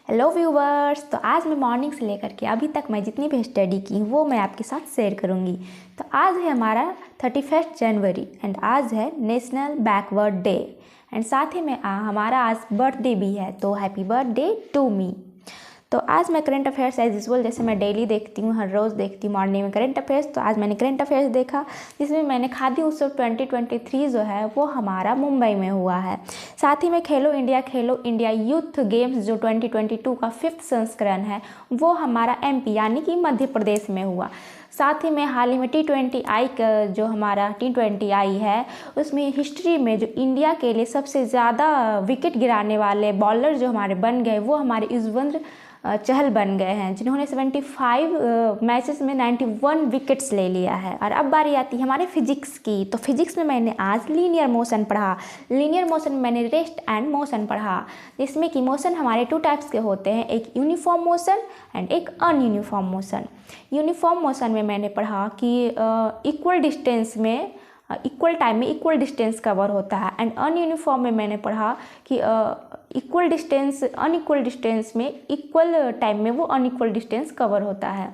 Hello viewers. तो आज मैं मॉर्निंग से लेकर के अभी तक मैं जितनी भी स्टडी की हूँ वो मैं आपके साथ शेयर करूँगी। तो आज है हमारा 31 जनवरी एंड आज है नेशनल बैकवर्ड डे एंड साथ ही में हमारा आज बर्थडे भी है, तो हैप्पी बर्थडे टू मी। तो आज मैं करंट अफेयर्स एज यूजुअल जैसे मैं डेली देखती हूँ, हर रोज़ देखती हूँ मॉर्निंग में करंट अफेयर्स। तो आज मैंने करंट अफेयर्स देखा जिसमें मैंने खादी उत्सव 2023 जो है वो हमारा मुंबई में हुआ है। साथ ही में खेलो इंडिया यूथ गेम्स जो 2022 का 5th संस्करण है वो हमारा MP यानी कि मध्य प्रदेश में हुआ। साथ ही में हाल ही में T20I का जो हमारा T20I है उसमें हिस्ट्री में जो इंडिया के लिए सबसे ज़्यादा विकेट गिराने वाले बॉलर जो हमारे बन गए वो हमारे युजवेंद्र चहल बन गए हैं, जिन्होंने 75 मैचेस में 91 विकेट्स ले लिया है। और अब बारी आती है हमारे फिजिक्स की। तो फिजिक्स में मैंने आज लीनियर मोशन पढ़ा। लीनियर मोशन में मैंने रेस्ट एंड मोशन पढ़ा, जिसमें कि मोशन हमारे 2 टाइप्स के होते हैं, एक यूनिफॉर्म मोशन एंड एक अनयूनिफॉर्म मोशन। यूनिफॉर्म मोशन में मैंने पढ़ा कि इक्वल डिस्टेंस में इक्वल टाइम में इक्वल डिस्टेंस कवर होता है एंड अनयूनिफॉर्म में मैंने पढ़ा कि इक्वल डिस्टेंस अनइक्वल डिस्टेंस में इक्वल टाइम में वो अनइक्वल डिस्टेंस कवर होता है।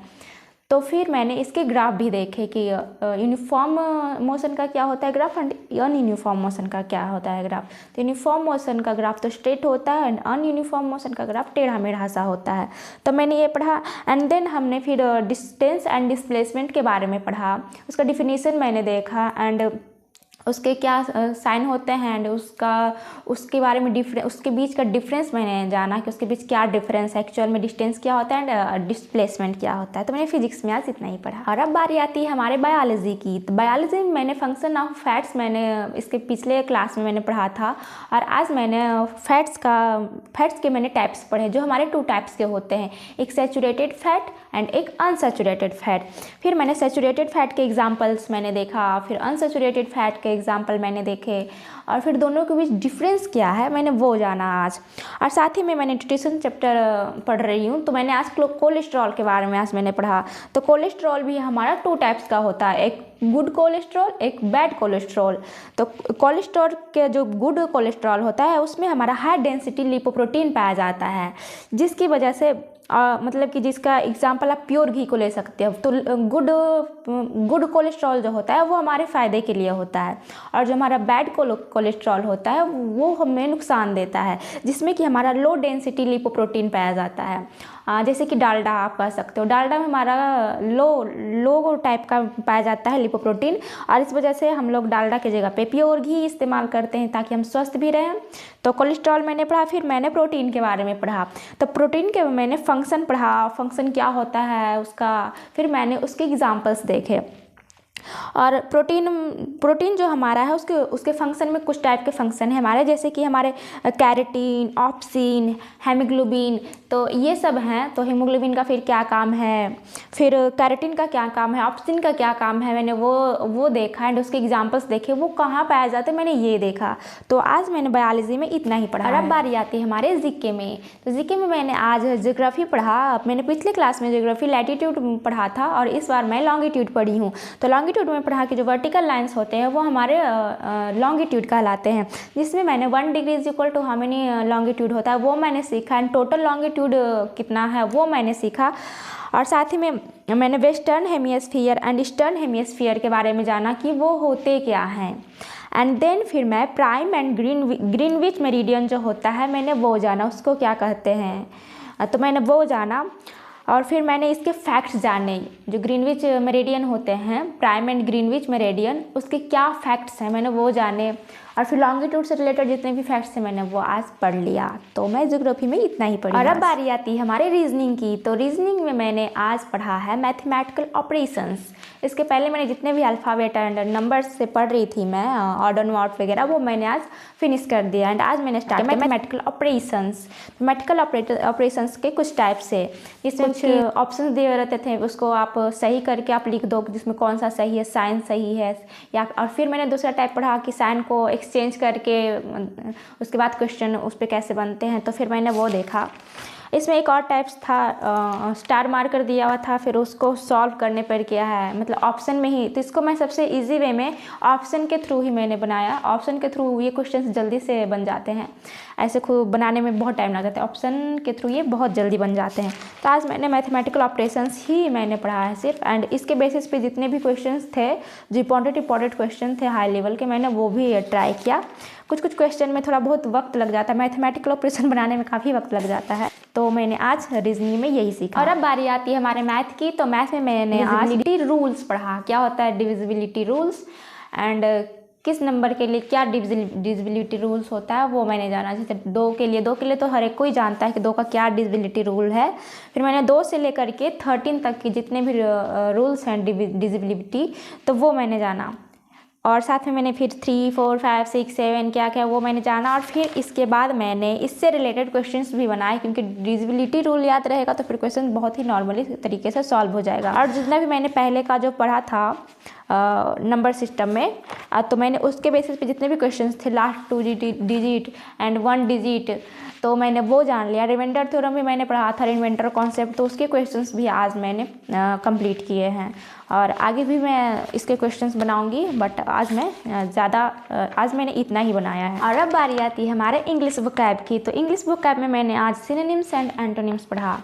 तो फिर मैंने इसके ग्राफ भी देखे कि यूनिफॉर्म मोशन का क्या होता है ग्राफ एंड अनयूनिफॉर्म मोशन का क्या होता है ग्राफ। तो यूनिफॉर्म मोशन का ग्राफ तो स्ट्रेट होता है एंड अनयूनिफॉर्म मोशन का ग्राफ टेढ़ा मेढ़ा सा होता है। तो मैंने ये पढ़ा एंड देन हमने फिर डिस्टेंस एंड डिस्प्लेसमेंट के बारे में पढ़ा, उसका डिफिनीशन मैंने देखा एंड उसके क्या साइन होते हैं एंड उसके बारे में उसके बीच का डिफरेंस मैंने जाना कि उसके बीच क्या डिफरेंस है, एक्चुअल में डिस्टेंस क्या होता है एंड डिस्प्लेसमेंट क्या होता है। तो मैंने फिजिक्स में आज इतना ही पढ़ा। और अब बारी आती है हमारे बायोलॉजी की। तो बायोलॉजी में मैंने फंक्शन ऑफ फैट्स मैंने इसके पिछले क्लास में मैंने पढ़ा था और आज मैंने फैट्स के मैंने टाइप्स पढ़े जो हमारे 2 टाइप्स के होते हैं, एक सैचुरेटेड फैट एंड एक अनसैचुरेटेड फैट। फिर मैंने सैचुरेटेड फैट के एग्जाम्पल्स मैंने देखा, फिर अनसैचुरेटेड फैट के एग्जाम्पल मैंने देखे और फिर दोनों के बीच डिफरेंस क्या है मैंने वो जाना आज। और साथ ही में मैंने न्यूट्रिशन चैप्टर पढ़ रही हूँ, तो मैंने आज कोलेस्ट्रॉल के बारे में आज मैंने पढ़ा। तो कोलेस्ट्रॉल भी हमारा 2 टाइप्स का होता है, एक गुड कोलेस्ट्रॉल एक बैड कोलेस्ट्रॉल। तो कोलेस्ट्रॉल के जो गुड कोलेस्ट्रॉल होता है उसमें हमारा हाई डेंसिटी लिपोप्रोटीन पाया जाता है, जिसकी वजह से मतलब कि जिसका एग्जाम्पल आप प्योर घी को ले सकते हो। तो गुड कोलेस्ट्रॉल जो होता है वो हमारे फ़ायदे के लिए होता है और जो हमारा बैड कोलेस्ट्रॉल होता है वो हमें नुकसान देता है, जिसमें कि हमारा लो डेंसिटी लिपोप्रोटीन पाया जाता है। जैसे कि डालडा आप कह सकते हो, डालडा में हमारा लो टाइप का पाया जाता है लिपोप्रोटीन और इस वजह से हम लोग डालडा की जगह पे प्योर घी इस्तेमाल करते हैं ताकि हम स्वस्थ भी रहें। तो कोलेस्ट्रॉल मैंने पढ़ा। फिर मैंने प्रोटीन के बारे में पढ़ा। तो प्रोटीन के मैंने फंक्शन पढ़ा, फंक्शन क्या होता है उसका, फिर मैंने उसके एग्जाम्पल्स देखे। और प्रोटीन जो हमारा है उसके फंक्शन में कुछ टाइप के फंक्शन है हमारे, जैसे कि हमारे कैरेटीन, ऑप्सिन, हेमोग्लोबिन, तो ये सब हैं। तो हेमोग्लोबिन का फिर क्या काम है, फिर कैरेटीन का क्या काम है, ऑप्सिन का क्या काम है, मैंने वो देखा एंड उसके एग्जाम्पल्स देखे, वो कहाँ पाया जाता है मैंने ये देखा। तो आज मैंने बायोलॉजी में इतना ही पढ़ा। और अब बारी आती है हमारे जीके में। तो जीके में मैंने आज ज्योग्राफी पढ़ा। मैंने पिछले क्लास में ज्योग्राफी लैटिट्यूड पढ़ा था और इस बार मैं लॉन्गिट्यूड पढ़ी हूँ। तो लॉन्गिट्यूड में पढ़ा कि जो वर्टिकल लाइंस होते हैं वो हमारे लॉन्गिट्यूड कहलाते हैं, जिसमें मैंने 1 degree is equal to how many longitude होता है वो मैंने सीखा एंड टोटल लॉन्गिट्यूड कितना है वो मैंने सीखा। और साथ ही में मैंने western hemisphere and eastern hemisphere के बारे में जाना कि वो होते क्या हैं। एंड देन फिर मैं प्राइम एंड ग्रीनविच मेरिडियन जो होता है मैंने वो जाना, उसको क्या कहते हैं, तो मैंने वो जाना। और फिर मैंने इसके फैक्ट्स जाने, जो ग्रीनविच मेरिडियन होते हैं, प्राइम एंड ग्रीनविच मेरिडियन, उसके क्या फैक्ट्स हैं मैंने वो जाने। और फिर लॉन्गिट्यूड से रिलेटेड जितने भी फैक्ट्स थे मैंने वो आज पढ़ लिया। तो मैं ज्योग्राफी में इतना ही पढ़ी। और अब बारी आती है हमारे रीजनिंग की। तो रीजनिंग में मैंने आज पढ़ा है मैथमेटिकल ऑपरेशंस। इसके पहले मैंने जितने भी अल्फ़ाबेट एंड नंबर्स से पढ़ रही थी मैं, ऑड एंड मॉड वगैरह, वो मैंने आज फिनिश कर दिया एंड आज मैंने स्टार्ट किया मैथमेटिकल ऑपरेशंस। मैथमेटिकल ऑपरेशंस के कुछ टाइप्स है, जिसमें कुछ ऑप्शन दिए रहते थे, उसको आप सही करके आप लिख दो जिसमें कौन सा सही है, साइन सही है या। और फिर मैंने दूसरा टाइप पढ़ा कि साइन को एक्सचेंज करके उसके बाद क्वेश्चन उस पर कैसे बनते हैं, तो फिर मैंने वो देखा। इसमें एक और टाइप्स था, स्टार मार्कर दिया हुआ था, फिर उसको सॉल्व करने पर किया है, मतलब ऑप्शन में ही। तो इसको मैं सबसे इजी वे में ऑप्शन के थ्रू ही मैंने बनाया। ऑप्शन के थ्रू ये क्वेश्चंस जल्दी से बन जाते हैं, ऐसे खुद बनाने में बहुत टाइम लग जाता है, ऑप्शन के थ्रू ये बहुत जल्दी बन जाते हैं। तो आज मैंने मैथमेटिकल ऑपरेशंस ही मैंने पढ़ा है सिर्फ, एंड इसके बेसिस पे जितने भी क्वेश्चंस थे जो इंपॉर्टेंट क्वेश्चन थे हाई लेवल के, मैंने वो भी ट्राई किया। कुछ क्वेश्चन में थोड़ा बहुत वक्त लग जाता है, मैथमेटिकल ऑपरेशन बनाने में काफ़ी वक्त लग जाता है, तो मैंने आज रीजनिंग में यही सीखा। और अब बारी आती है हमारे मैथ की। तो मैथ में मैंने आज डिविजिबिलिटी रूल्स पढ़ा, क्या होता है डिविजिबिलिटी रूल्स, एंड किस नंबर के लिए क्या डिविजिबिलिटी रूल्स होता है वो मैंने जाना। जैसे 2 के लिए तो हर एक कोई जानता है कि 2 का क्या डिविजिबिलिटी रूल है। फिर मैंने 2 से लेकर के 13 तक की जितने भी रूल्स हैं डिविजिबिलिटी, तो वो मैंने जाना। और साथ में मैंने फिर 3, 4, 5, 6, 7 क्या क्या वो मैंने जाना। और फिर इसके बाद मैंने इससे रिलेटेड क्वेश्चंस भी बनाए, क्योंकि डिविजिबिलिटी रूल याद रहेगा तो फिर क्वेश्चन बहुत ही नॉर्मली तरीके से सॉल्व हो जाएगा। और जितना भी मैंने पहले का जो पढ़ा था नंबर सिस्टम में, तो मैंने उसके बेसिस पे जितने भी क्वेश्चंस थे लास्ट 2 डिजिट एंड 1 डिजिट, तो मैंने वो जान लिया। रिमाइंडर थ्योरम भी मैंने पढ़ा था, रिमाइंडर कॉन्सेप्ट, तो उसके क्वेश्चंस भी आज मैंने कंप्लीट किए हैं। और आगे भी मैं इसके क्वेश्चंस बनाऊंगी, बट आज मैंने इतना ही बनाया है। और अब बारी आती है हमारे इंग्लिश वोकैब की। तो इंग्लिश वोकैब में मैंने आज सिनोनिम्स एंड एंटोनिम्स पढ़ा।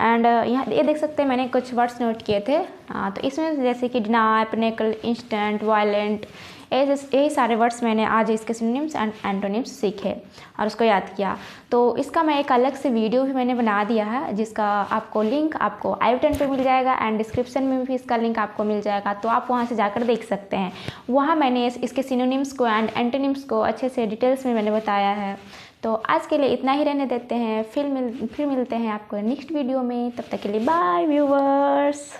एंड यहाँ ये देख सकते हैं मैंने कुछ वर्ड्स नोट किए थे। तो इसमें जैसे कि डिनाई, पिनेकल, इंस्टेंट, वायलेंट, यही सारे वर्ड्स मैंने आज इसके सिनोनिम्स एंड एंटोनिम्स सीखे और उसको याद किया। तो इसका मैं एक अलग से वीडियो भी मैंने बना दिया है, जिसका आपको लिंक आपको आई बटन पे मिल जाएगा, एंड डिस्क्रिप्शन में भी इसका लिंक आपको मिल जाएगा, तो आप वहाँ से जाकर देख सकते हैं। वहाँ मैंने इसके सिनोनिम्स को एंड एंटोनिम्स को अच्छे से डिटेल्स में मैंने बताया है। तो आज के लिए इतना ही रहने देते हैं, फिर मिलते हैं आपको नेक्स्ट वीडियो में। तब तक के लिए बाय व्यूवर्स।